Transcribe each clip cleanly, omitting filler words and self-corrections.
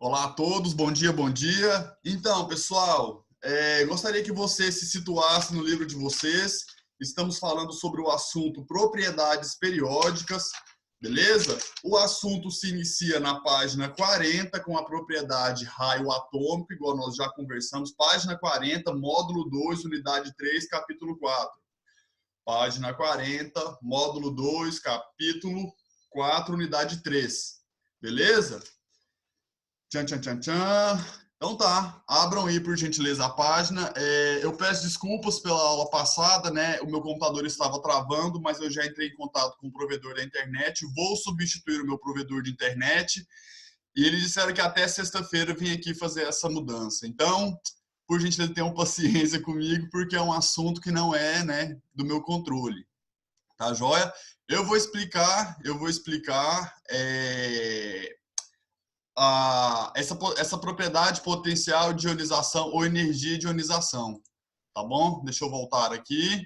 Olá a todos, bom dia, bom dia. Então, pessoal, gostaria que você se situasse no livro de vocês. Estamos falando sobre o assunto propriedades periódicas, beleza? O assunto se inicia na página 40 com a propriedade raio atômico, igual nós já conversamos. Página 40, módulo 2, unidade 3, capítulo 4. Página 40, módulo 2, capítulo 4, unidade 3. Beleza? Tchan, tchan, tchan, tchan. Então tá, abram aí por gentileza a página. Eu peço desculpas pela aula passada, né? O meu computador estava travando, mas eu já entrei em contato com o provedor da internet. Vou substituir o meu provedor de internet. E eles disseram que até sexta-feira eu vim aqui fazer essa mudança. Então, por gentileza, tenham paciência comigo, porque é um assunto que não é, né, do meu controle. Tá joia? Eu vou explicar essa propriedade potencial de ionização ou energia de ionização, tá bom? Deixa eu voltar aqui,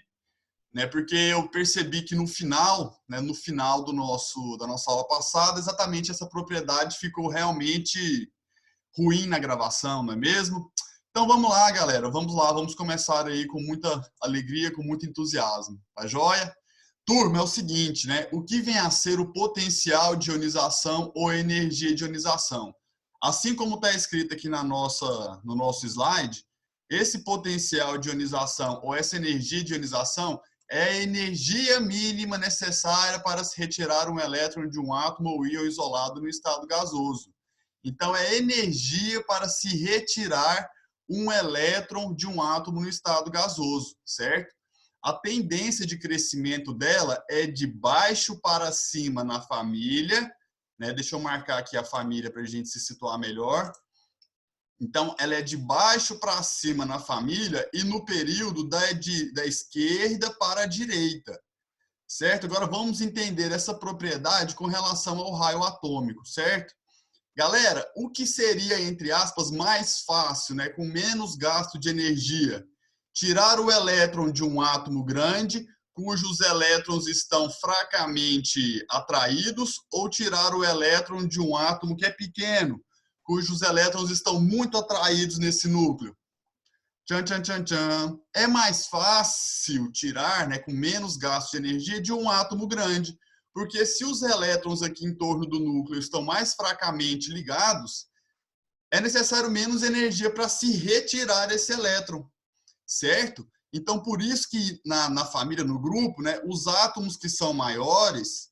né? Porque eu percebi que no final, né, no final da nossa aula passada, exatamente essa propriedade ficou realmente ruim na gravação, não é mesmo? Então vamos lá, galera, vamos lá, vamos começar aí com muita alegria, com muito entusiasmo, tá joia? Turma, é o seguinte, né? O que vem a ser o potencial de ionização ou energia de ionização? Assim como está escrito aqui no nosso slide, esse potencial de ionização ou essa energia de ionização é a energia mínima necessária para se retirar um elétron de um átomo ou íon isolado no estado gasoso. Então, é energia para se retirar um elétron de um átomo no estado gasoso, certo? A tendência de crescimento dela é de baixo para cima na família, né? Deixa eu marcar aqui a família para a gente se situar melhor. Então, ela é de baixo para cima na família e no período da esquerda para a direita, certo? Agora, vamos entender essa propriedade com relação ao raio atômico, certo? Galera, o que seria, entre aspas, mais fácil, né, com menos gasto de energia? Tirar o elétron de um átomo grande, cujos elétrons estão fracamente atraídos, ou tirar o elétron de um átomo que é pequeno, cujos elétrons estão muito atraídos nesse núcleo? Tchan, tchan, tchan, tchan. É mais fácil tirar, né, com menos gasto de energia, de um átomo grande, porque se os elétrons aqui em torno do núcleo estão mais fracamente ligados, é necessário menos energia para se retirar esse elétron, certo? Então, por isso que na família, no grupo, né, os átomos que são maiores,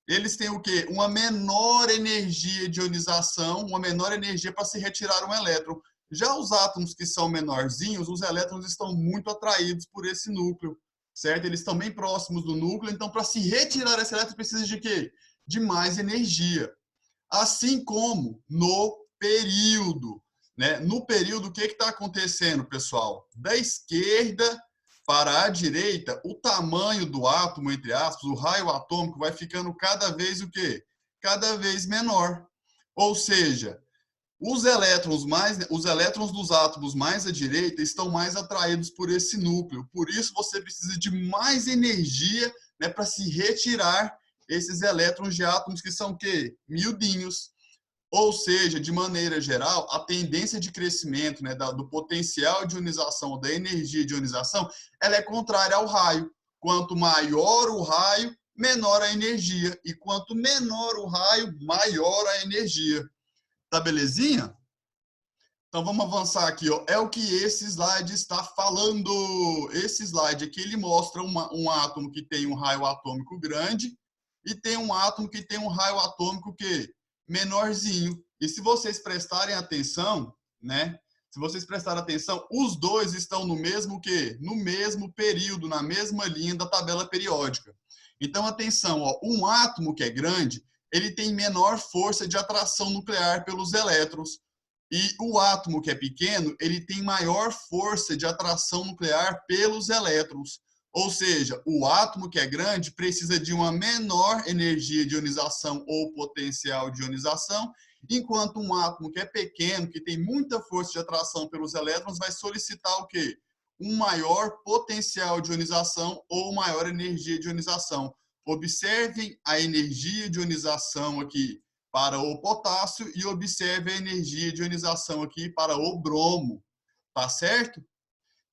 eles têm o quê? Uma menor energia de ionização, uma menor energia para se retirar um elétron. Já os átomos que são menorzinhos, os elétrons estão muito atraídos por esse núcleo, certo? Eles estão bem próximos do núcleo, então para se retirar esse elétron precisa de quê? De mais energia. Assim como no período, né? No período, o que está acontecendo, pessoal? Da esquerda para a direita, o tamanho do átomo, entre aspas, o raio atômico vai ficando cada vez o quê? Cada vez menor. Ou seja, os elétrons dos átomos mais à direita estão mais atraídos por esse núcleo. Por isso, você precisa de mais energia, né, para se retirar esses elétrons de átomos que são o quê? Miudinhos. Ou seja, de maneira geral, a tendência de crescimento, né, do potencial de ionização, da energia de ionização, ela é contrária ao raio. Quanto maior o raio, menor a energia. E quanto menor o raio, maior a energia. Tá belezinha? Então vamos avançar aqui, ó. É o que esse slide está falando. Esse slide aqui ele mostra um átomo que tem um raio atômico grande e tem um átomo que tem um raio atômico que menorzinho. E se vocês prestarem atenção, né? Se vocês prestarem atenção, os dois estão no mesmo que, no mesmo período, na mesma linha da tabela periódica. Então atenção, ó, um átomo que é grande, ele tem menor força de atração nuclear pelos elétrons. E o átomo que é pequeno, ele tem maior força de atração nuclear pelos elétrons. Ou seja, o átomo que é grande precisa de uma menor energia de ionização ou potencial de ionização, enquanto um átomo que é pequeno, que tem muita força de atração pelos elétrons, vai solicitar o quê? Um maior potencial de ionização ou maior energia de ionização. Observem a energia de ionização aqui para o potássio e observe a energia de ionização aqui para o bromo, tá certo?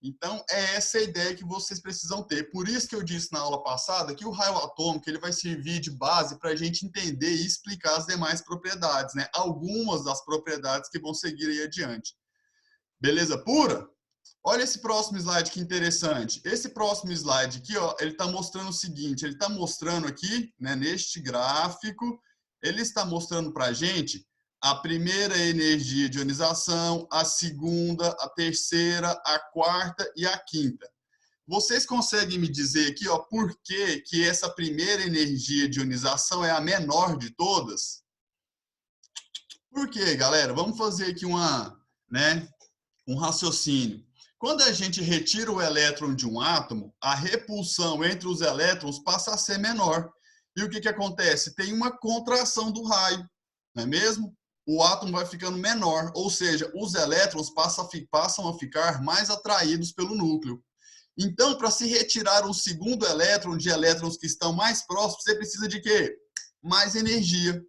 Então, é essa a ideia que vocês precisam ter. Por isso que eu disse na aula passada que o raio atômico ele vai servir de base para a gente entender e explicar as demais propriedades, né? Algumas das propriedades que vão seguir aí adiante. Beleza pura? Olha esse próximo slide que interessante. Esse próximo slide aqui, ó, ele está mostrando o seguinte, ele está mostrando aqui, né, neste gráfico, ele está mostrando para a gente a primeira energia de ionização, a segunda, a terceira, a quarta e a quinta. Vocês conseguem me dizer aqui, ó, por que essa primeira energia de ionização é a menor de todas? Por quê, galera? Vamos fazer aqui um raciocínio. Quando a gente retira o elétron de um átomo, a repulsão entre os elétrons passa a ser menor. E o que acontece? Tem uma contração do raio, não é mesmo? O átomo vai ficando menor, ou seja, os elétrons passam a ficar mais atraídos pelo núcleo. Então, para se retirar um segundo elétron de elétrons que estão mais próximos, você precisa de quê? Mais energia.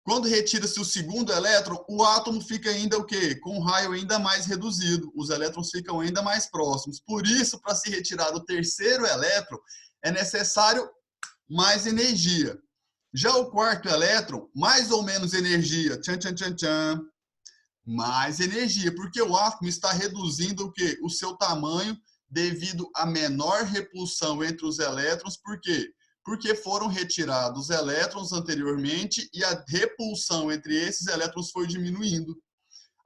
Quando retira-se o segundo elétron, o átomo fica ainda o quê? Com um raio ainda mais reduzido. Os elétrons ficam ainda mais próximos. Por isso, para se retirar o terceiro elétron, é necessário mais energia. Já o quarto elétron, mais ou menos energia. Tchan, tchan, tchan, tchan. Mais energia, porque o átomo está reduzindo o quê? O seu tamanho devido à menor repulsão entre os elétrons. Por quê? Porque foram retirados elétrons anteriormente e a repulsão entre esses elétrons foi diminuindo.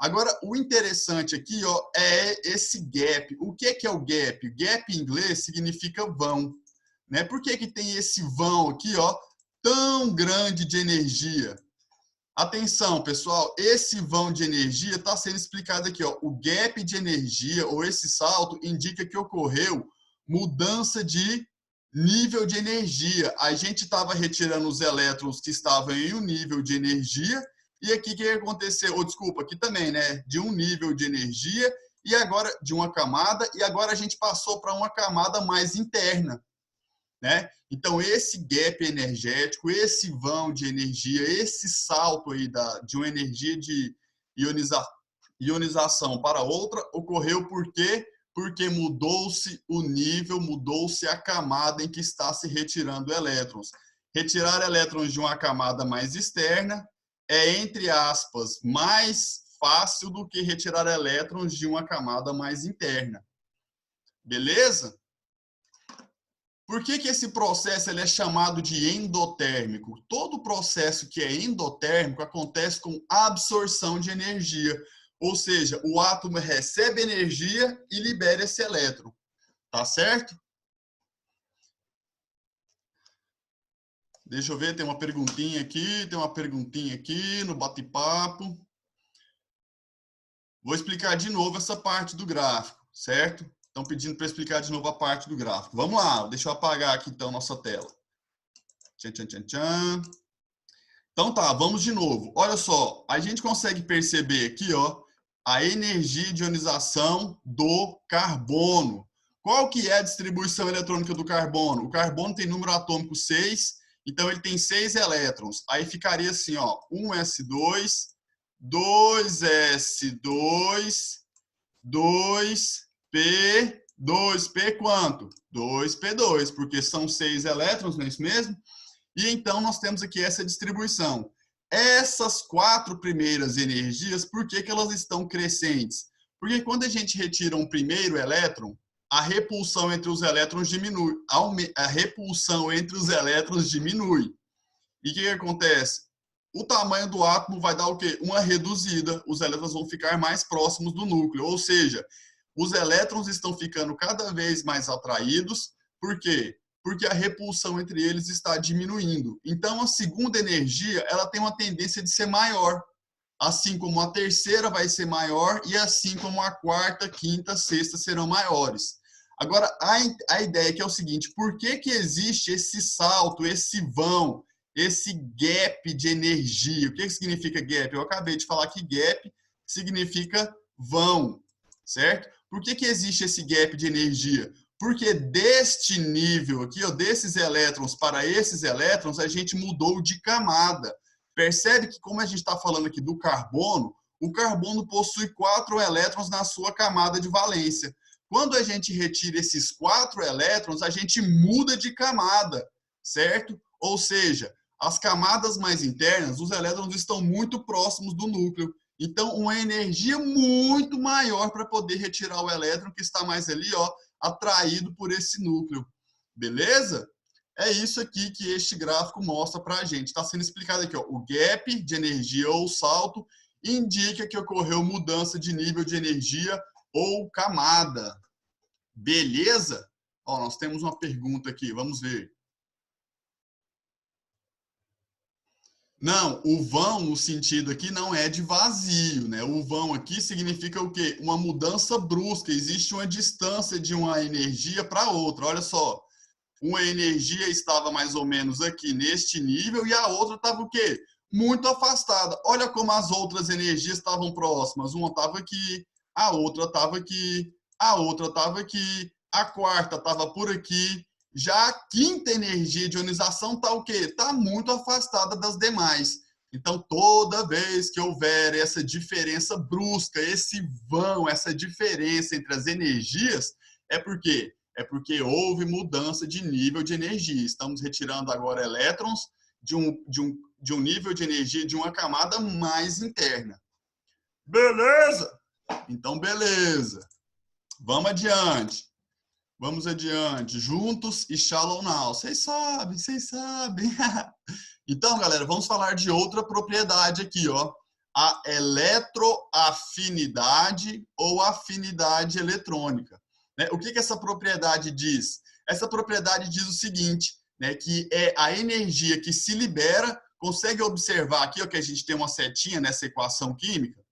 Agora, o interessante aqui, ó, é esse gap. O que é o gap? Gap em inglês significa vão, né? Por que tem esse vão aqui, ó, tão grande de energia? Atenção, pessoal, esse vão de energia está sendo explicado aqui, ó. O gap de energia, ou esse salto, indica que ocorreu mudança de nível de energia. A gente estava retirando os elétrons que estavam em um nível de energia, e aqui o que aconteceu? Oh, desculpa, aqui também, né? De um nível de energia, e agora de uma camada, e agora a gente passou para uma camada mais interna, né? Então, esse gap energético, esse vão de energia, esse salto aí de uma energia de ionização para outra, ocorreu por quê? Porque mudou-se o nível, mudou-se a camada em que está se retirando elétrons. Retirar elétrons de uma camada mais externa é, entre aspas, mais fácil do que retirar elétrons de uma camada mais interna. Beleza? Por que esse processo ele é chamado de endotérmico? Todo processo que é endotérmico acontece com absorção de energia. Ou seja, o átomo recebe energia e libera esse elétron. Tá certo? Deixa eu ver, tem uma perguntinha aqui no bate-papo. Vou explicar de novo essa parte do gráfico, certo? Estão pedindo para explicar de novo a parte do gráfico. Vamos lá, deixa eu apagar aqui então nossa tela. Tchan, tchan, tchan, tchan. Então tá, vamos de novo. Olha só, a gente consegue perceber aqui, ó, a energia de ionização do carbono. Qual que é a distribuição eletrônica do carbono? O carbono tem número atômico 6, então ele tem 6 elétrons. Aí ficaria assim, ó, 1s2, 2s2, 2p, 2p quanto? 2p2, porque são 6 elétrons, não é isso mesmo? E então nós temos aqui essa distribuição. Essas 4 primeiras energias, por que elas estão crescentes? Porque quando a gente retira um primeiro elétron, a repulsão entre os elétrons diminui. A repulsão entre os elétrons diminui. E o que acontece? O tamanho do átomo vai dar o quê? Uma reduzida. Os elétrons vão ficar mais próximos do núcleo. Ou seja, os elétrons estão ficando cada vez mais atraídos. Por quê? Porque a repulsão entre eles está diminuindo. Então, a segunda energia ela tem uma tendência de ser maior. Assim como a terceira vai ser maior e assim como a quarta, quinta, sexta serão maiores. Agora, a ideia aqui é o seguinte, por que existe esse salto, esse vão, esse gap de energia? O que significa gap? Eu acabei de falar que gap significa vão, certo? Por que existe esse gap de energia? Porque deste nível aqui, ó, desses elétrons para esses elétrons, a gente mudou de camada. Percebe que, como a gente está falando aqui do carbono, o carbono possui 4 elétrons na sua camada de valência. Quando a gente retira esses 4 elétrons, a gente muda de camada, certo? Ou seja, as camadas mais internas, os elétrons estão muito próximos do núcleo. Então, uma energia muito maior para poder retirar o elétron que está mais ali, ó, atraído por esse núcleo. Beleza? É isso aqui que este gráfico mostra para a gente. Está sendo explicado aqui, ó, o gap de energia ou salto indica que ocorreu mudança de nível de energia ou camada. Beleza? Ó, nós temos uma pergunta aqui, vamos ver. Não, o vão no sentido aqui não é de vazio, né? O vão aqui significa o quê? Uma mudança brusca, existe uma distância de uma energia para outra. Olha só, uma energia estava mais ou menos aqui neste nível e a outra estava o quê? Muito afastada. Olha como as outras energias estavam próximas. Uma estava aqui, a outra estava aqui, a outra estava aqui, a quarta estava por aqui. Já a quinta energia de ionização está o quê? Está muito afastada das demais. Então, toda vez que houver essa diferença brusca, esse vão, essa diferença entre as energias, é porque houve mudança de nível de energia. Estamos retirando agora elétrons de um nível de energia de uma camada mais interna. Beleza? Então, beleza. Vamos adiante. Vamos adiante. Juntos e shallow now. Vocês sabem, vocês sabem. Então, galera, vamos falar de outra propriedade aqui, ó. A eletroafinidade ou afinidade eletrônica. O que essa propriedade diz? Essa propriedade diz o seguinte, né, que é a energia que se libera, consegue observar aqui ó, que a gente tem uma setinha nessa equação química,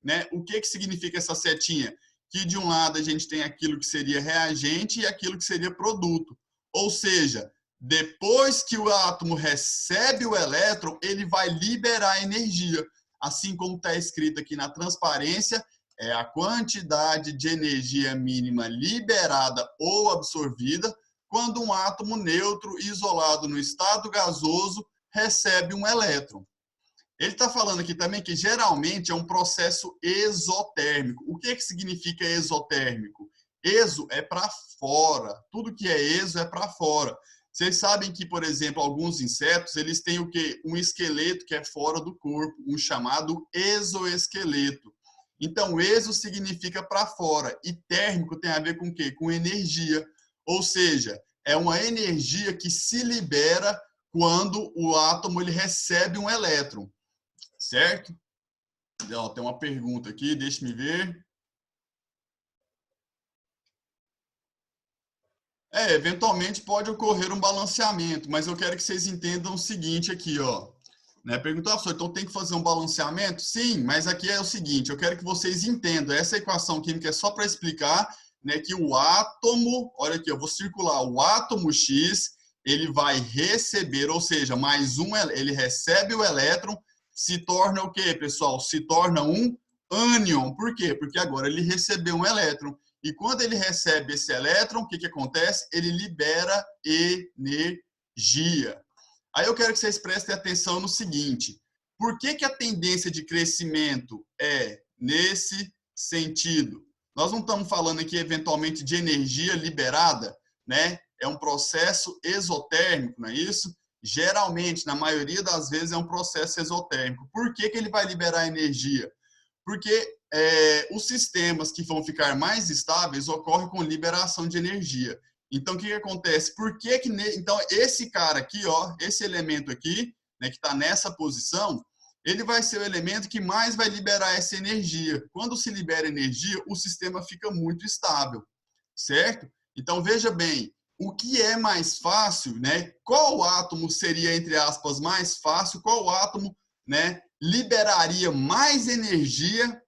né? O que significa essa setinha? Que de um lado a gente tem aquilo que seria reagente e aquilo que seria produto. Ou seja, depois que o átomo recebe o elétron, ele vai liberar energia. Assim como está escrito aqui na transparência, é a quantidade de energia mínima liberada ou absorvida quando um átomo neutro isolado no estado gasoso recebe um elétron. Ele está falando aqui também que geralmente é um processo exotérmico. O que significa exotérmico? Exo é para fora. Tudo que é exo é para fora. Vocês sabem que, por exemplo, alguns insetos, eles têm o quê? Um esqueleto que é fora do corpo, um chamado exoesqueleto. Então, exo significa para fora e térmico tem a ver com o quê? Com energia. Ou seja, é uma energia que se libera quando o átomo ele recebe um elétron. Certo? Ó, tem uma pergunta aqui, deixa-me ver. Eventualmente pode ocorrer um balanceamento, mas eu quero que vocês entendam o seguinte aqui, ó. Né? Perguntou, professor, então tem que fazer um balanceamento? Sim, mas aqui é o seguinte, eu quero que vocês entendam, essa equação química é só para explicar, né, que o átomo, olha aqui, eu vou circular, o átomo X, ele vai receber, ou seja, mais um, ele recebe o elétron, se torna o quê, pessoal? Se torna um ânion. Por quê? Porque agora ele recebeu um elétron. E quando ele recebe esse elétron, o que acontece? Ele libera energia. Aí eu quero que vocês prestem atenção no seguinte. Por que a tendência de crescimento é nesse sentido? Nós não estamos falando aqui, eventualmente, de energia liberada, né? É um processo exotérmico, não é isso? Geralmente, na maioria das vezes, é um processo exotérmico. Por que ele vai liberar energia? Porque os sistemas que vão ficar mais estáveis ocorrem com liberação de energia. Então, o que acontece? Então, esse cara aqui, ó, esse elemento aqui, né, que está nessa posição, ele vai ser o elemento que mais vai liberar essa energia. Quando se libera energia, o sistema fica muito estável, certo? Então, veja bem, o que é mais fácil, né? Qual átomo seria, entre aspas, mais fácil? Qual átomo, né, liberaria mais energia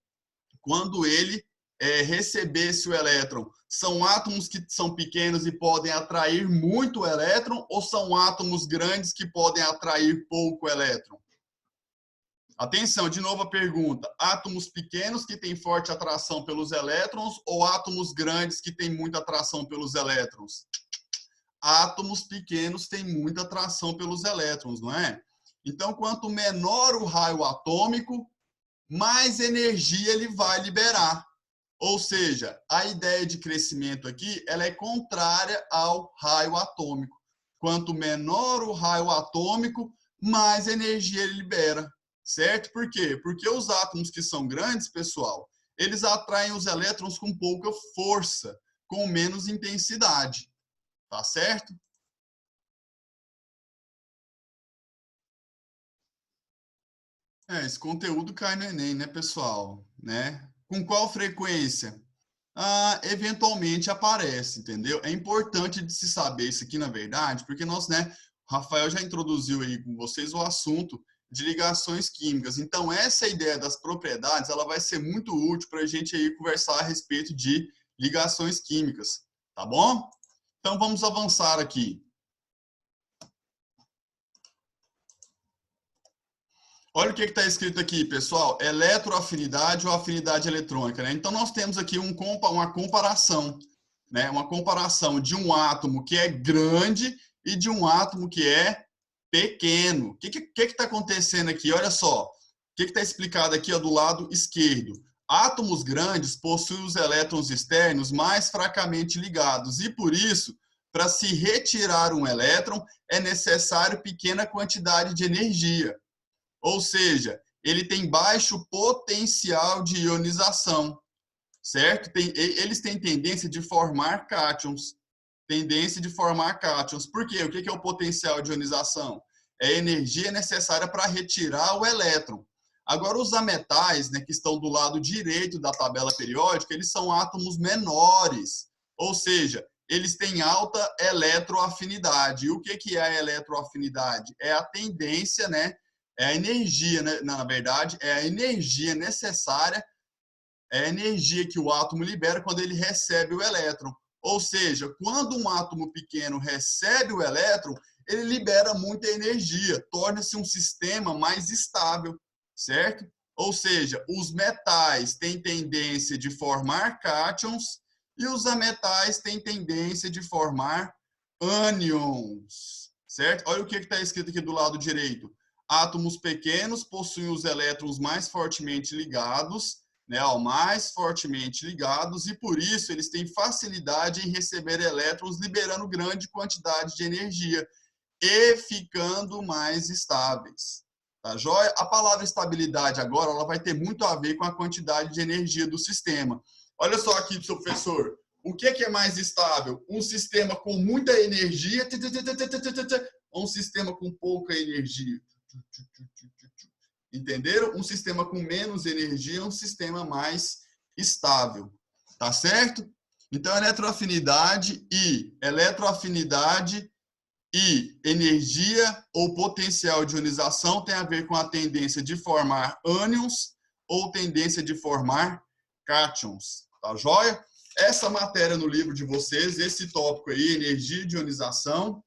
quando ele recebesse o elétron? São átomos que são pequenos e podem atrair muito elétron ou são átomos grandes que podem atrair pouco elétron? Atenção, de novo a pergunta. Átomos pequenos que têm forte atração pelos elétrons ou átomos grandes que têm muita atração pelos elétrons? Átomos pequenos têm muita atração pelos elétrons, não é? Então, quanto menor o raio atômico, mais energia ele vai liberar. Ou seja, a ideia de crescimento aqui, ela é contrária ao raio atômico. Quanto menor o raio atômico, mais energia ele libera, certo? Por quê? Porque os átomos que são grandes, pessoal, eles atraem os elétrons com pouca força, com menos intensidade, tá certo? Esse conteúdo cai no Enem, né, pessoal? Né? Com qual frequência? Eventualmente aparece, entendeu? É importante de se saber isso aqui, na verdade, porque nós, né, o Rafael já introduziu aí com vocês o assunto de ligações químicas. Então, essa ideia das propriedades, ela vai ser muito útil para a gente aí conversar a respeito de ligações químicas, tá bom? Então, vamos avançar aqui. Olha o que está escrito aqui, pessoal. Eletroafinidade ou afinidade eletrônica, né? Então, nós temos aqui uma comparação, né? Uma comparação de um átomo que é grande e de um átomo que é pequeno. O que está acontecendo aqui? Olha só. O que está explicado aqui ó, do lado esquerdo? Átomos grandes possuem os elétrons externos mais fracamente ligados e, por isso, para se retirar um elétron, é necessário pequena quantidade de energia. Ou seja, ele tem baixo potencial de ionização, certo? Eles têm tendência de formar cátions. Por quê? O que é o potencial de ionização? É a energia necessária para retirar o elétron. Agora, os ametais, né, que estão do lado direito da tabela periódica, eles são átomos menores. Ou seja, eles têm alta eletroafinidade. E o que é a eletroafinidade? É a tendência, né? É a energia, né? Na verdade, é a energia necessária, é a energia que o átomo libera quando ele recebe o elétron. Ou seja, quando um átomo pequeno recebe o elétron, ele libera muita energia, torna-se um sistema mais estável, certo? Ou seja, os metais têm tendência de formar cátions e os ametais têm tendência de formar ânions, certo? Olha o que está escrito aqui do lado direito. Átomos pequenos possuem os elétrons mais fortemente ligados, né, mais fortemente ligados, e por isso eles têm facilidade em receber elétrons, liberando grande quantidade de energia e ficando mais estáveis. Tá joia? A palavra estabilidade agora ela vai ter muito a ver com a quantidade de energia do sistema. Olha só aqui, professor. O que é mais estável? Um sistema com muita energia ou um sistema com pouca energia? Entenderam? Um sistema com menos energia é um sistema mais estável. Tá certo? Então, eletroafinidade e energia ou potencial de ionização tem a ver com a tendência de formar ânions ou tendência de formar cátions. Tá joia? Essa matéria no livro de vocês, esse tópico aí, energia de ionização,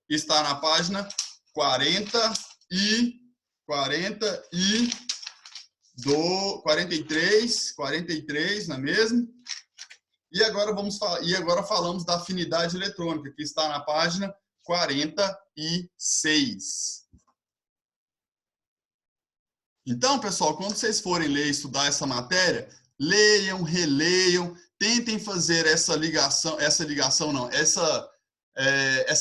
está na página 43, não é mesmo? E agora falamos da afinidade eletrônica, que está na página 46. Então, pessoal, quando vocês forem ler e estudar essa matéria, leiam, releiam, tentem fazer essa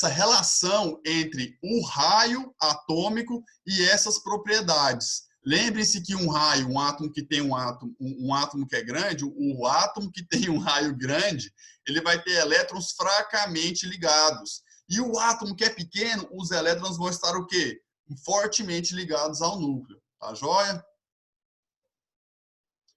relação entre o raio atômico e essas propriedades. Lembrem-se que um raio, um átomo que tem um átomo que é grande, o átomo que tem um raio grande, ele vai ter elétrons fracamente ligados. E o átomo que é pequeno, os elétrons vão estar o quê? Fortemente ligados ao núcleo. Tá joia?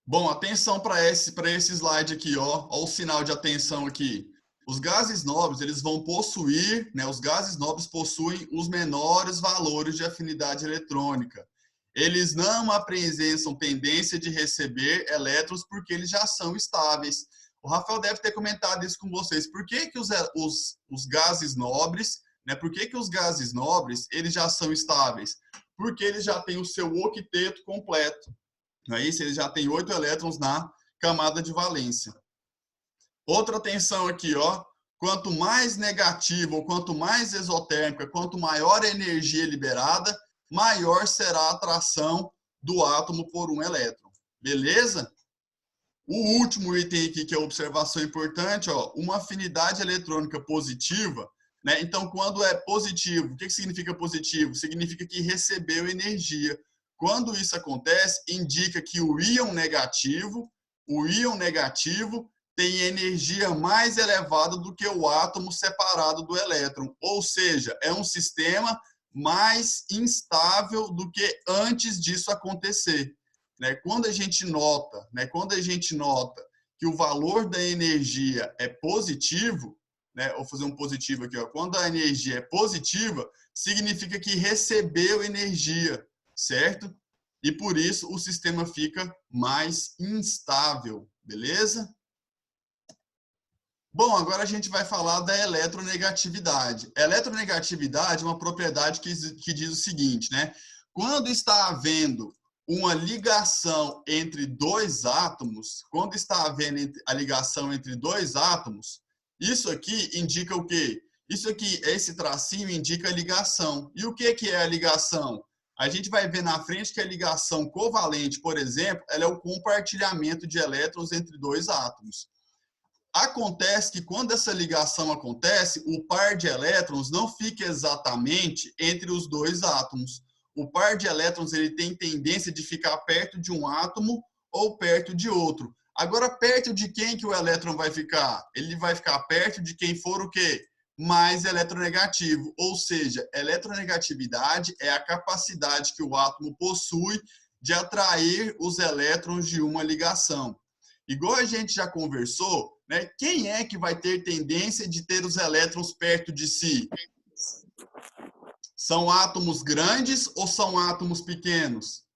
Bom, atenção para esse slide aqui, ó. Ó o sinal de atenção aqui. Os gases nobres, eles vão possuir, né, os gases nobres possuem os menores valores de afinidade eletrônica. Eles não apresentam tendência de receber elétrons porque eles já são estáveis. O Rafael deve ter comentado isso com vocês. Por que os gases nobres, né, por que os gases nobres, eles já são estáveis? Porque eles já têm o seu octeto completo. Não é isso? Eles já têm 8 elétrons na camada de valência. Outra atenção aqui, ó. Quanto mais negativa ou quanto mais exotérmica, quanto maior a energia liberada, maior será a atração do átomo por um elétron. Beleza? O último item aqui, que é a observação importante, ó, uma afinidade eletrônica positiva, né? Então, quando é positivo, o que significa positivo? Significa que recebeu energia. Quando isso acontece, indica que o íon negativo tem energia mais elevada do que o átomo separado do elétron, ou seja, é um sistema mais instável do que antes disso acontecer. Né? Quando a gente nota que o valor da energia é positivo, né? Vou fazer um positivo aqui, ó. Quando a energia é positiva, significa que recebeu energia, certo? E por isso o sistema fica mais instável, beleza? Bom, agora a gente vai falar da eletronegatividade. A eletronegatividade é uma propriedade que diz o seguinte, né? Quando está havendo uma ligação entre dois átomos, quando está havendo a ligação entre dois átomos, isso aqui indica o quê? Isso aqui, esse tracinho indica a ligação. E o que é a ligação? A gente vai ver na frente que a ligação covalente, por exemplo, ela é o compartilhamento de elétrons entre dois átomos. Acontece que quando essa ligação acontece, o par de elétrons não fica exatamente entre os dois átomos. O par de elétrons ele tem tendência de ficar perto de um átomo ou perto de outro. Agora, perto de quem que o elétron vai ficar? Ele vai ficar perto de quem for o quê? Mais eletronegativo. Ou seja, eletronegatividade é a capacidade que o átomo possui de atrair os elétrons de uma ligação. Igual a gente já conversou, né? Quem é que vai ter tendência de ter os elétrons perto de si? São átomos grandes ou são átomos pequenos?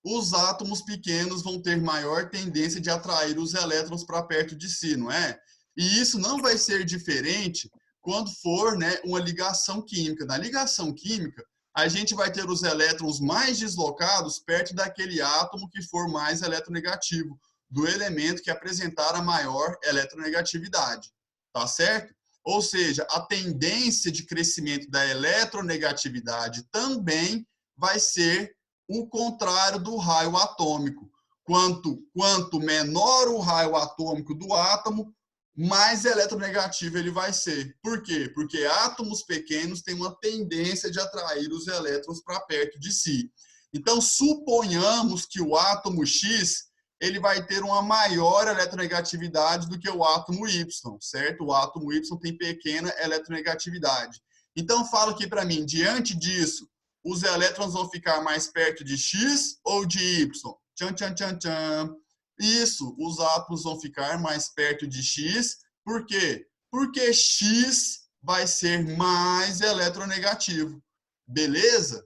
Os átomos pequenos vão ter maior tendência de atrair os elétrons para perto de si, não é? E isso não vai ser diferente quando for, né, uma ligação química. Na ligação química, a gente vai ter os elétrons mais deslocados perto daquele átomo que for mais eletronegativo, do elemento que apresentar a maior eletronegatividade, tá certo? Ou seja, a tendência de crescimento da eletronegatividade também vai ser o contrário do raio atômico. Quanto menor o raio atômico do átomo, mais eletronegativo ele vai ser. Por quê? Porque átomos pequenos têm uma tendência de atrair os elétrons para perto de si. Então, suponhamos que o átomo X ele vai ter uma maior eletronegatividade do que o átomo Y, certo? O átomo Y tem pequena eletronegatividade. Então, fala aqui para mim, diante disso, os elétrons vão ficar mais perto de X ou de Y? Tchan, tchan, tchan, tchan. Isso, os átomos vão ficar mais perto de X. Por quê? Porque X vai ser mais eletronegativo. Beleza?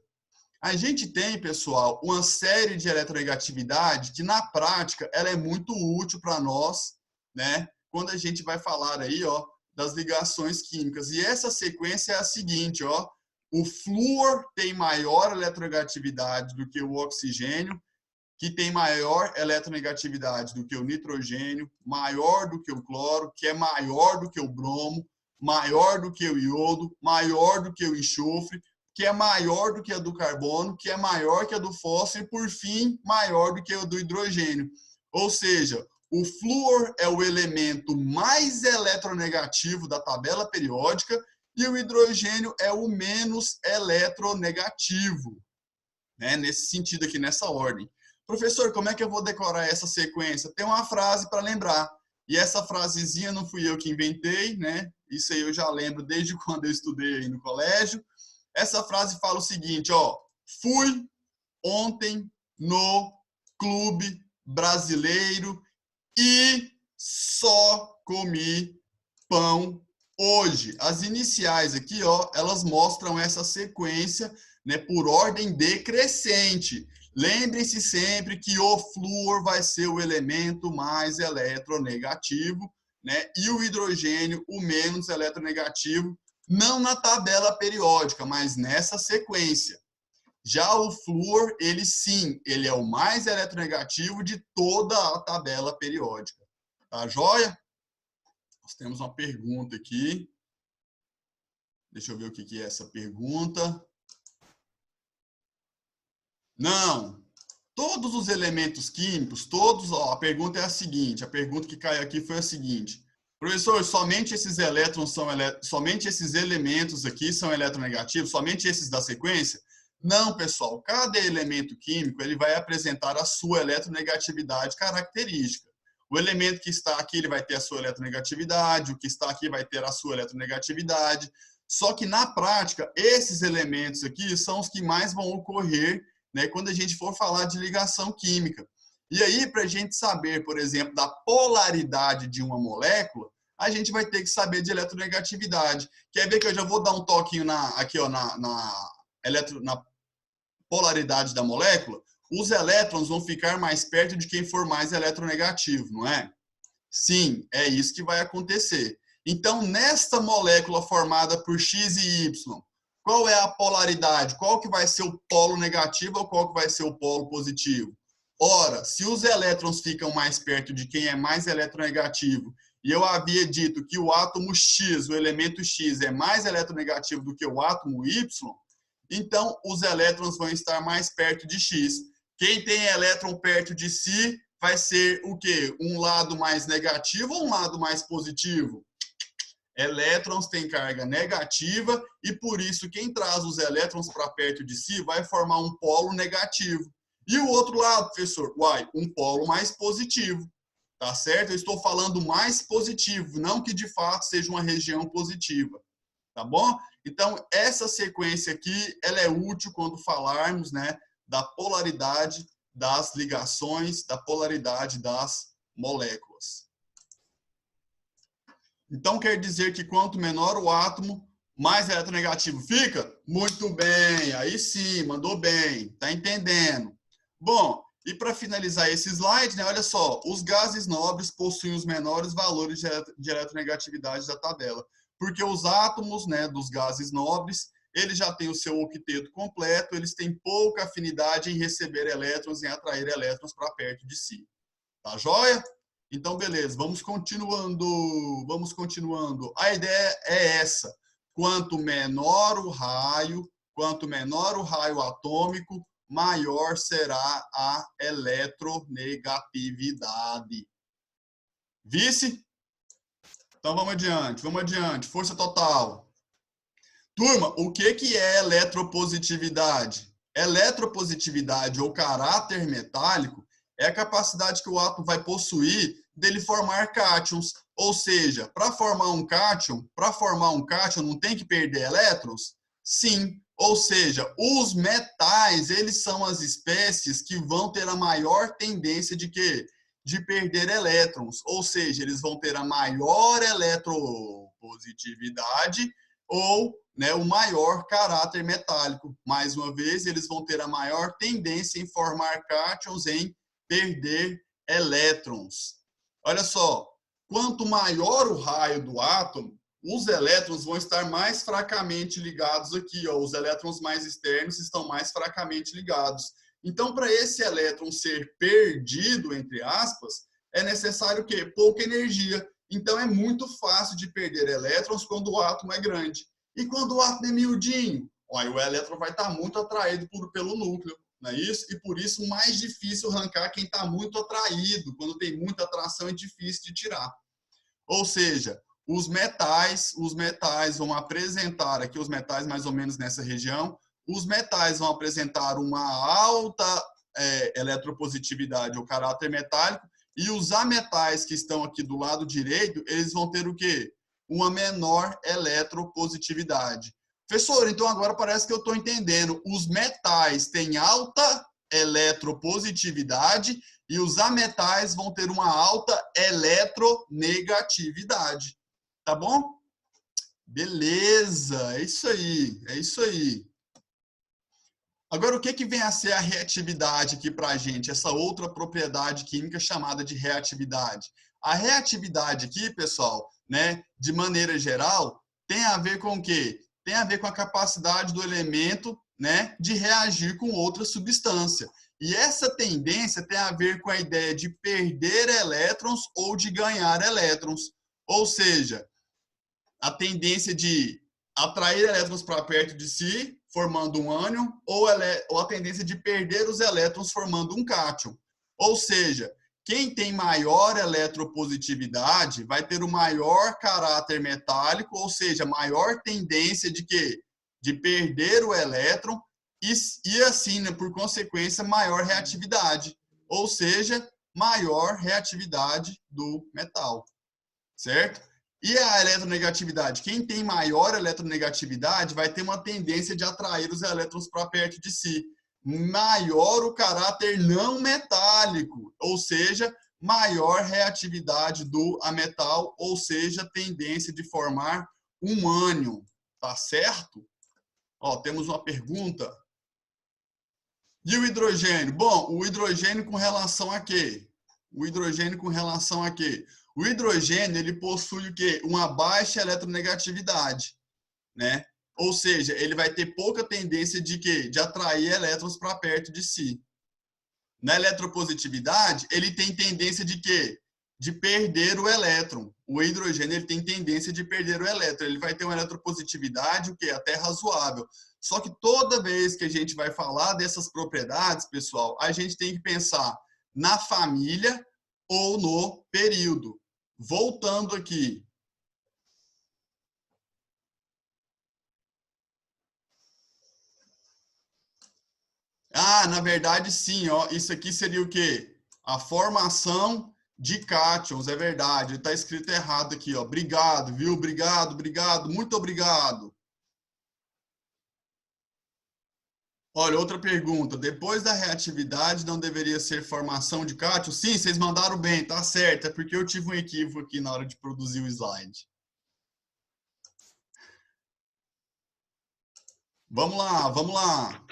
A gente tem, pessoal, uma série de eletronegatividade que, na prática, ela é muito útil para nós, né? Quando a gente vai falar aí, ó, das ligações químicas. E essa sequência é a seguinte, ó. O flúor tem maior eletronegatividade do que o oxigênio, que tem maior eletronegatividade do que o nitrogênio, maior do que o cloro, que é maior do que o bromo, maior do que o iodo, maior do que o enxofre, que é maior do que a do carbono, que é maior que a do fósforo e, por fim, maior do que a do hidrogênio. Ou seja, o flúor é o elemento mais eletronegativo da tabela periódica e o hidrogênio é o menos eletronegativo, né? Nesse sentido aqui, nessa ordem. Professor, como é que eu vou decorar essa sequência? Tem uma frase para lembrar. E essa frasezinha não fui eu que inventei, né? Isso aí eu já lembro desde quando eu estudei aí no colégio. Essa frase fala o seguinte, ó. Fui ontem no clube brasileiro e só comi pão hoje. As iniciais aqui, ó, elas mostram essa sequência, né, por ordem decrescente. Lembre-se sempre que o flúor vai ser o elemento mais eletronegativo, né, e o hidrogênio o menos eletronegativo, não na tabela periódica, mas nessa sequência. Já o flúor, ele sim, ele é o mais eletronegativo de toda a tabela periódica. Tá joia? Nós temos uma pergunta aqui. Deixa eu ver o que é essa pergunta. Não. Todos os elementos químicos, todos, ó, a pergunta é a seguinte, a pergunta que caiu aqui foi a seguinte: professor, somente esses elétrons são somente esses elementos aqui são eletronegativos, somente esses da sequência? Não, pessoal, cada elemento químico ele vai apresentar a sua eletronegatividade característica. O elemento que está aqui ele vai ter a sua eletronegatividade, o que está aqui vai ter a sua eletronegatividade. Só que na prática, esses elementos aqui são os que mais vão ocorrer, né, quando a gente for falar de ligação química. E aí, para a gente saber, por exemplo, da polaridade de uma molécula, a gente vai ter que saber de eletronegatividade. Quer ver que eu já vou dar um toquinho aqui, ó, na polaridade da molécula? Os elétrons vão ficar mais perto de quem for mais eletronegativo, não é? Sim, é isso que vai acontecer. Então, nesta molécula formada por X e Y, qual é a polaridade? Qual que vai ser o polo negativo ou qual que vai ser o polo positivo? Ora, se os elétrons ficam mais perto de quem é mais eletronegativo, e eu havia dito que o átomo X, o elemento X, é mais eletronegativo do que o átomo Y, então os elétrons vão estar mais perto de X. Quem tem elétron perto de si vai ser o quê? Um lado mais negativo ou um lado mais positivo? Elétrons têm carga negativa e, por isso, quem traz os elétrons para perto de si vai formar um polo negativo. E o outro lado, professor? Uai, um polo mais positivo. Tá certo? Eu estou falando mais positivo, não que de fato seja uma região positiva. Tá bom? Então, essa sequência aqui, ela é útil quando falarmos, né, da polaridade das ligações, da polaridade das moléculas. Então, quer dizer que quanto menor o átomo, mais eletronegativo fica? Muito bem, aí sim, mandou bem, tá entendendo. Bom, e para finalizar esse slide, né, olha só, os gases nobres possuem os menores valores de eletronegatividade da tabela, porque os átomos, né, dos gases nobres, eles já têm o seu octeto completo, eles têm pouca afinidade em receber elétrons e atrair elétrons para perto de si. Tá joia? Então, beleza, vamos continuando. A ideia é essa. Quanto menor o raio atômico, maior será a eletronegatividade. Vice? Então, vamos adiante. Força total. Turma, o que é eletropositividade? Eletropositividade ou caráter metálico é a capacidade que o átomo vai possuir dele formar cátions. Ou seja, para formar um cátion não tem que perder elétrons? Sim. Ou seja, os metais, eles são as espécies que vão ter a maior tendência de quê? De perder elétrons. Ou seja, eles vão ter a maior eletropositividade ou, né, o maior caráter metálico. Mais uma vez, eles vão ter a maior tendência em formar cátions, em perder elétrons. Olha só, quanto maior o raio do átomo, os elétrons vão estar mais fracamente ligados aqui, ó, os elétrons mais externos estão mais fracamente ligados. Então, para esse elétron ser perdido, entre aspas, é necessário o quê? Pouca energia. Então, é muito fácil de perder elétrons quando o átomo é grande. E quando o átomo é miudinho? Olha, o elétron vai estar muito atraído pelo núcleo. Não é isso? E por isso mais difícil arrancar quem está muito atraído. Quando tem muita atração é difícil de tirar. Ou seja, os metais vão apresentar, aqui os metais mais ou menos nessa região, os metais vão apresentar uma alta eletropositividade ou caráter metálico, e os ametais que estão aqui do lado direito, eles vão ter o quê? Uma menor eletropositividade. Professor, então agora parece que eu estou entendendo. Os metais têm alta eletropositividade e os ametais vão ter uma alta eletronegatividade. Tá bom? Beleza, é isso aí. Agora, o que vem a ser a reatividade aqui para a gente? Essa outra propriedade química chamada de reatividade. A reatividade aqui, pessoal, né, de maneira geral, tem a ver com o quê? Tem a ver com a capacidade do elemento, né, de reagir com outra substância. E essa tendência tem a ver com a ideia de perder elétrons ou de ganhar elétrons. Ou seja, a tendência de atrair elétrons para perto de si formando um ânion, ou a tendência de perder os elétrons formando um cátion. Ou seja, quem tem maior eletropositividade vai ter o maior caráter metálico, ou seja, maior tendência de quê? De perder o elétron e assim, né, por consequência, maior reatividade. Ou seja, maior reatividade do metal, certo? E a eletronegatividade? Quem tem maior eletronegatividade vai ter uma tendência de atrair os elétrons para perto de si. Maior o caráter não metálico, ou seja, maior reatividade do ametal, ou seja, tendência de formar um ânion, tá certo? Ó, temos uma pergunta. E o hidrogênio? Bom, o hidrogênio com relação a quê? O hidrogênio com relação a quê? O hidrogênio, ele possui o quê? Uma baixa eletronegatividade, né? Ou seja, ele vai ter pouca tendência de quê? De atrair elétrons para perto de si. Na eletropositividade, ele tem tendência de quê? De perder o elétron. O hidrogênio, ele tem tendência de perder o elétron. Ele vai ter uma eletropositividade, o quê? Até razoável. Só que toda vez que a gente vai falar dessas propriedades, pessoal, a gente tem que pensar na família ou no período. Voltando aqui. Ah, na verdade, sim. Ó, isso aqui seria o quê? A formação de cátions, é verdade. Está escrito errado aqui. Ó. Obrigado, viu? Obrigado, obrigado. Muito obrigado. Olha, outra pergunta. Depois da reatividade, não deveria ser formação de cátion? Sim, vocês mandaram bem, tá certo. É porque eu tive um equívoco aqui na hora de produzir o slide. Vamos lá, vamos lá.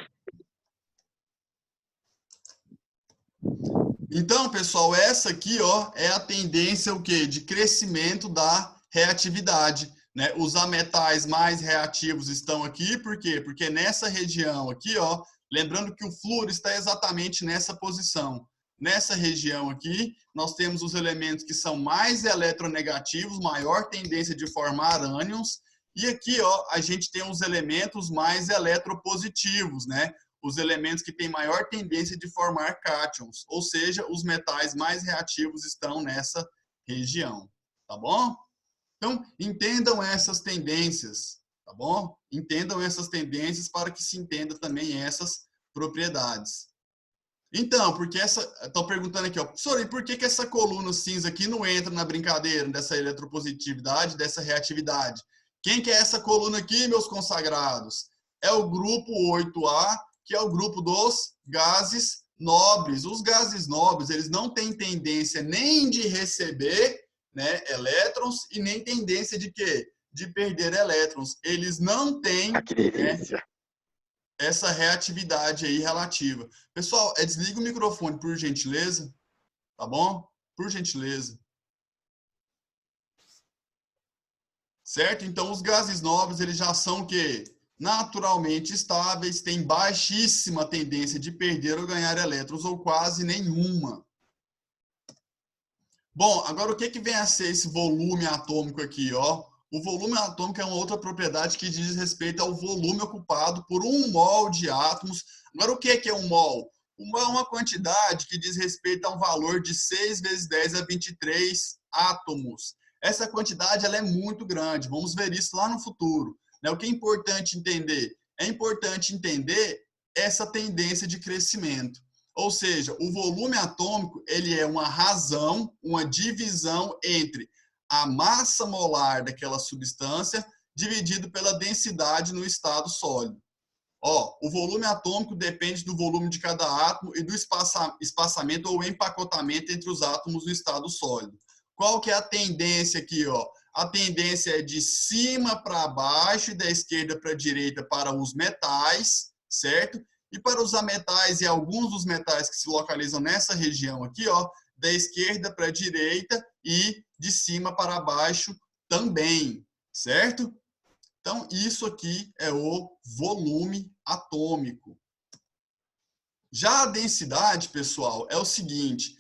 Então, pessoal, essa aqui, ó, é a tendência o quê? De crescimento da reatividade, né? Os ametais mais reativos estão aqui, por quê? Porque nessa região aqui, ó, lembrando que o flúor está exatamente nessa posição. Nessa região aqui, nós temos os elementos que são mais eletronegativos, maior tendência de formar ânions, e aqui, ó, a gente tem os elementos mais eletropositivos, né? Os elementos que têm maior tendência de formar cátions, ou seja, os metais mais reativos estão nessa região, tá bom? Então, entendam essas tendências, tá bom? Entendam essas tendências para que se entenda também essas propriedades. Então, porque essa... Estou perguntando aqui, ó, professor, e por que essa coluna cinza aqui não entra na brincadeira dessa eletropositividade, dessa reatividade? Quem que é essa coluna aqui, meus consagrados? É o grupo 8A, que é o grupo dos gases nobres. Os gases nobres, eles não têm tendência nem de receber, né, elétrons e nem tendência de quê? De perder elétrons. Eles não têm, que delícia, né, essa reatividade aí relativa. Pessoal, desliga o microfone, por gentileza, tá bom? Por gentileza. Certo? Então, os gases nobres, eles já são o quê? Naturalmente estáveis, têm baixíssima tendência de perder ou ganhar elétrons, ou quase nenhuma. Bom, agora o que vem a ser esse volume atômico aqui, ó? O volume atômico é uma outra propriedade que diz respeito ao volume ocupado por um mol de átomos. Agora, o que é um mol? O mol é uma quantidade que diz respeito a um valor de 6 vezes 10 a 23 átomos. Essa quantidade ela é muito grande, vamos ver isso lá no futuro. O que é importante entender? É importante entender essa tendência de crescimento. Ou seja, o volume atômico ele é uma razão, uma divisão entre a massa molar daquela substância dividido pela densidade no estado sólido. Ó, o volume atômico depende do volume de cada átomo e do espaçamento ou empacotamento entre os átomos no estado sólido. Qual que é a tendência aqui, ó? A tendência é de cima para baixo e da esquerda para a direita para os metais, certo? E para os ametais e alguns dos metais que se localizam nessa região aqui, ó, da esquerda para a direita e de cima para baixo também, certo? Então, isso aqui é o volume atômico. Já a densidade, pessoal, é o seguinte,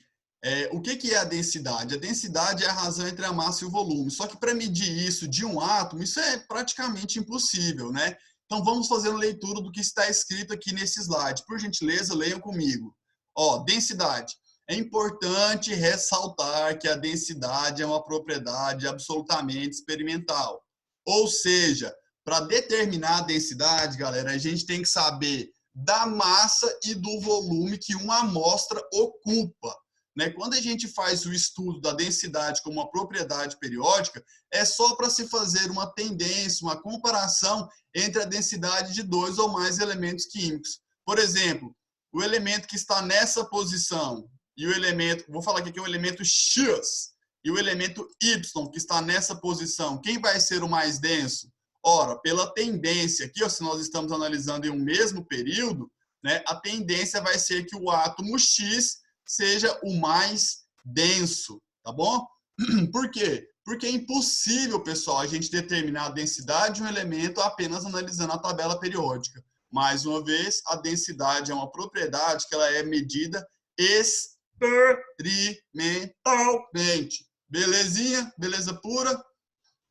o que é a densidade? A densidade é a razão entre a massa e o volume. Só que para medir isso de um átomo, isso é praticamente impossível, né? Então, vamos fazer uma leitura do que está escrito aqui nesse slide. Por gentileza, leiam comigo. Ó, densidade. É importante ressaltar que a densidade é uma propriedade absolutamente experimental. Ou seja, para determinar a densidade, galera, a gente tem que saber da massa e do volume que uma amostra ocupa. Né? Quando a gente faz o estudo da densidade como uma propriedade periódica, é só para se fazer uma tendência, uma comparação entre a densidade de dois ou mais elementos químicos. Por exemplo, o elemento que está nessa posição e o elemento, vou falar aqui que é o elemento X, e o elemento Y que está nessa posição, quem vai ser o mais denso? Ora, pela tendência aqui, ó, se nós estamos analisando em um mesmo período, né, a tendência vai ser que o átomo X seja o mais denso, tá bom? Por quê? Porque é impossível, pessoal, a gente determinar a densidade de um elemento apenas analisando a tabela periódica. Mais uma vez, a densidade é uma propriedade que ela é medida experimentalmente. Belezinha? Beleza pura?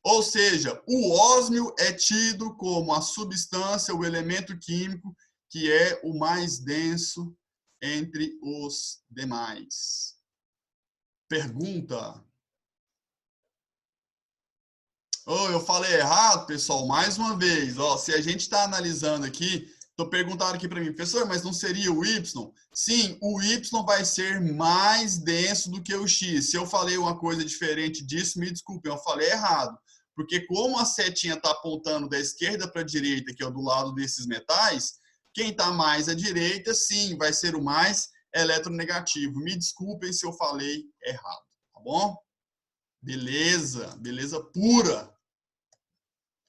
Ou seja, o ósmio é tido como a substância, o elemento químico que é o mais denso entre os demais. Pergunta. Oh, eu falei errado, pessoal, mais uma vez. Ó, se a gente está analisando aqui, estou perguntando aqui para mim, professor, mas não seria o Y? Sim, o Y vai ser mais denso do que o X. Se eu falei uma coisa diferente disso, me desculpem, eu falei errado. Porque como a setinha está apontando da esquerda para a direita, que é do lado desses metais, quem está mais à direita, sim, vai ser o mais eletronegativo. Me desculpem se eu falei errado, tá bom? Beleza, beleza pura.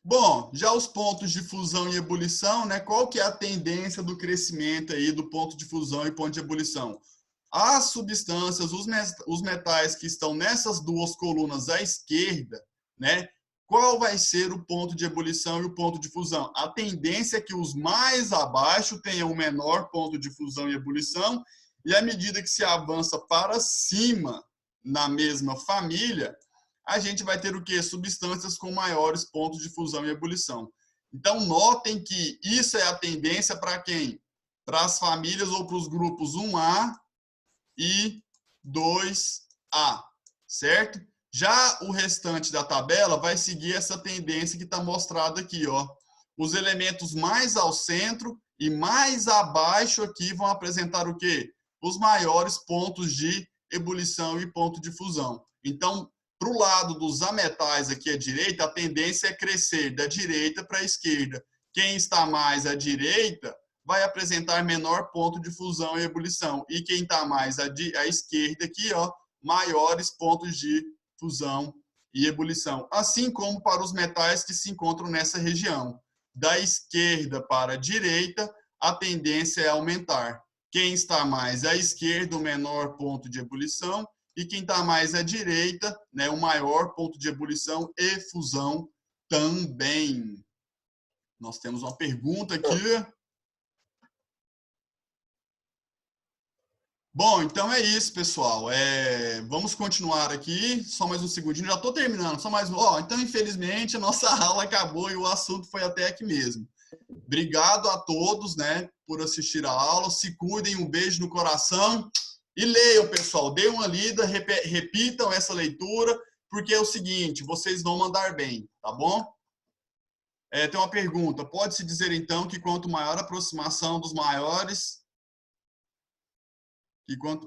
Bom, já os pontos de fusão e ebulição, né? Qual que é a tendência do crescimento aí do ponto de fusão e ponto de ebulição? As substâncias, os metais que estão nessas duas colunas à esquerda, né? Qual vai ser o ponto de ebulição e o ponto de fusão? A tendência é que os mais abaixo tenham o menor ponto de fusão e ebulição, e à medida que se avança para cima na mesma família, a gente vai ter o quê? Substâncias com maiores pontos de fusão e ebulição. Então, notem que isso é a tendência para quem? Para as famílias ou para os grupos 1A e 2A, certo? Já o restante da tabela vai seguir essa tendência que está mostrada aqui, ó. Os elementos mais ao centro e mais abaixo aqui vão apresentar o quê? Os maiores pontos de ebulição e ponto de fusão. Então, para o lado dos ametais aqui à direita, a tendência é crescer da direita para a esquerda. Quem está mais à direita vai apresentar menor ponto de fusão e ebulição. E quem está mais à esquerda aqui, ó, maiores pontos de fusão e ebulição. Assim como para os metais que se encontram nessa região. Da esquerda para a direita, a tendência é aumentar. Quem está mais à esquerda, o menor ponto de ebulição, e quem está mais à direita, né, o maior ponto de ebulição e fusão também. Nós temos uma pergunta aqui. Bom, então é isso, pessoal. Vamos continuar aqui. Só mais um segundinho. Já estou terminando. Só mais um. Então, infelizmente, a nossa aula acabou e o assunto foi até aqui mesmo. Obrigado a todos, né, por assistir a aula. Se cuidem, um beijo no coração. E leiam, pessoal. Deem uma lida, repitam essa leitura, porque é o seguinte, vocês vão mandar bem, tá bom? Tem uma pergunta. Pode-se dizer, então, que quanto maior a aproximação dos maiores...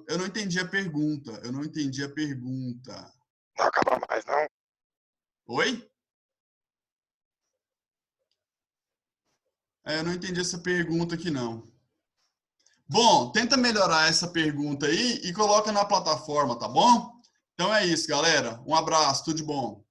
Eu não entendi a pergunta. Não acaba mais, não? Oi? Eu não entendi essa pergunta aqui, não. Bom, tenta melhorar essa pergunta aí e coloca na plataforma, tá bom? Então é isso, galera. Um abraço, tudo de bom.